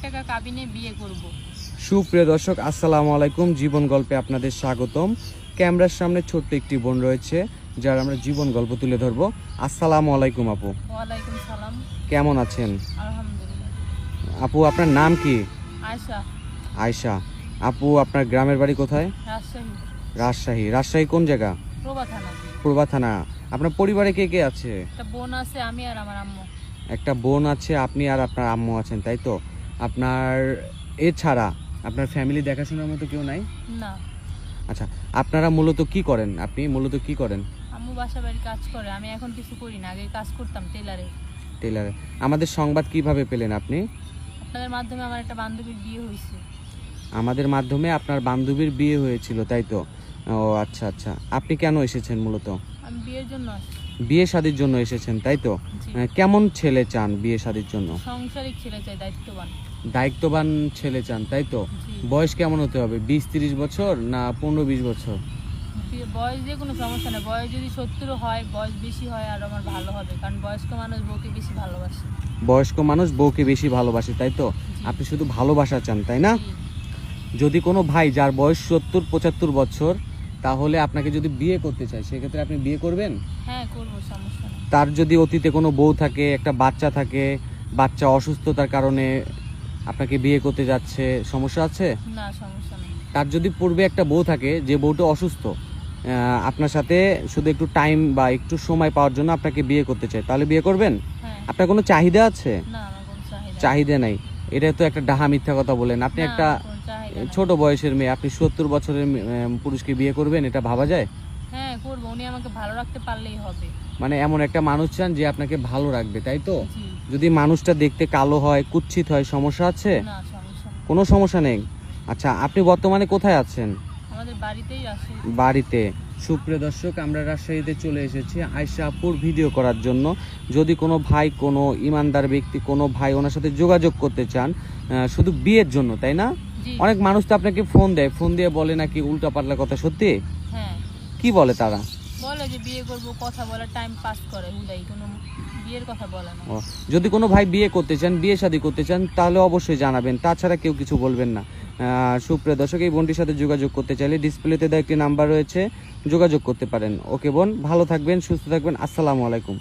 টাকা কাবিনে বিয়ে করব। সুপ্রিয় দর্শক, আসসালামু আলাইকুম। জীবন গল্পে আপনাদের স্বাগতম। ক্যামেরার সামনে ছোট্ট একটি বোন রয়েছে, যার আমরা জীবন গল্প তুলে ধরবো। আসসালামু আলাইকুম আপু, ওয়ালাইকুম সালাম। কেমন আছেন? আলহামদুলিল্লাহ। আপু, আপনার নাম কি? আয়শা। আয়শা। আপু, আপনার গ্রামের বাড়ি কোথায়? রাজশাহী। রাজশাহী। রাজশাহী কোন জায়গা? প্রভা থানা। পূর্বা থানা। আপনার পরিবারে কে কে আছে? একটা বোন আছে, আমি আর আমার আম্মু। একটা বোন আছে, আপনি আর আপনার আম্মু আছেন, তাই তো? আপনার এছাড়া আপনার ফ্যামিলি দেখাশোনার মতো কেউ নাই? না। আচ্ছা, আপনারা মূলত কি করেন? আপনি মূলত কি করেন? আম্মু বাসা বাড়ি কাজ করে, আমি এখন কিছু করি না, আগে কাজ করতাম টেলারে। টেলারে। আমাদের সংবাদ কিভাবে পেলেন আপনি? আপনাদের মাধ্যমে আমার একটা বান্ধবীর বিয়ে হয়েছে। আমাদের মাধ্যমে আপনার বান্ধবীর বিয়ে হয়েছিল, তাই তো? ও আচ্ছা আচ্ছা। আপনি কেন এসেছেন মূলত? আমি বিয়ের জন্য আসছি। বিয়ে শাদীর জন্য এসেছেন, তাই তো? জি। কেমন ছেলে চান বিয়ে শাদীর জন্য? সংসারিক ছেলে চাই, দায়িত্ববান। দায়িত্ববান ছেলে চান, তাই তো? জি। বয়স কেমন হতে হবে? 20-30 বছর না 15-20 বছর? বয়স দিয়ে কোনো সমস্যা নেই, বয়স যদি 70 হয়, বয়স বেশি হয় আর আমার ভালো হবে, কারণ বয়স্ক মানুষ বউকে বেশি ভালোবাসে। বয়স্ক মানুষ বউকে বেশি ভালোবাসে, তাই তো? জি। আপনি শুধু ভালোবাসা চান, তাই না? জি। যদি কোনো ভাই যার বয়স 70-75 বছর, তাহলে আপনাকে যদি বিয়ে করতে চায়, সেক্ষেত্রে আপনি বিয়ে করবেন? হ্যাঁ, করবো, সমস্যা নেই। তার যদি অতীতে কোনো বউ থাকে, একটা বাচ্চা থাকে, বাচ্চা অসুস্থতার কারণে আপনাকে বিয়ে করতে যাচ্ছে, সমস্যা আছে? না, সমস্যা নেই। তার যদি পূর্বে একটা বউ থাকে, যে বউটা অসুস্থ, আপনার সাথে শুধু একটু টাইম বা একটু সময় পাওয়ার জন্য আপনাকে বিয়ে করতে চায়, তাহলে বিয়ে করবেন? হ্যাঁ। আপনার কোনো চাহিদা আছে? না, আমার কোনো চাহিদা চাহিদা নাই। এটা তো একটা ডাহা মিথ্যা কথা বলেন। আপনি না, একটা আমার কোনো চাহিদা নাই। ছোট বয়সের মেয়ে, আপনি 70 বছরের পুরুষকে বিয়ে করবেন? এটা ভাবা যায়? হ্যাঁ, করবো, উনি আমাকে ভালো রাখতে পারলেই হবে। মানে এমন একটা মানুষ চান যে আপনাকে ভালো রাখবে, তাই তো? জি। যদি মানুষটা দেখতে কালো হয়, কুৎসিত হয়, সমস্যা আছে? না, সমস্যা নেই। কোনো সমস্যা নেই। আচ্ছা, আপনি বর্তমানে কোথায় আছেন? আমাদের বাড়িতেই আসে। বাড়িতে। সুপ্রিয় দর্শক, আমরা রাজশাহীতে চলে এসেছি আয়শা আপুর ভিডিও করার জন্য। যদি কোনো ভাই, কোনো ইমানদার ব্যক্তি, কোনো ভাই ওনার সাথে যোগাযোগ করতে চান, শুধু বিয়ের জন্য, তাই না? জি। অনেক মানুষ তো আপনাকে ফোন দেয়, ফোন দিয়ে বলে নাকি উল্টাপাল্টা কথা, সত্যি? হ্যাঁ, কি বলে তারা? বলে যে বিয়ে করবো, কথা বলে টাইম পাস করে, হুদাই কোনো বিয়ের কথা বলে না। ও, যদি কোনো ভাই বিয়ে করতে চান, বিয়ে শাদী করতে চান, তাহলে অবশ্যই জানাবেন, তাছাড়া কেউ কিছু বলবেন না। সুপ্রিয় দর্শক, এই বোনটির সাথে যোগাযোগ করতে চাইলে ডিসপ্লেতে দেওয়া একটি নাম্বার রয়েছে, যোগাযোগ করতে পারেন। ওকে বোন, ভালো থাকবেন, সুস্থ থাকবেন। আসসালামু আলাইকুম।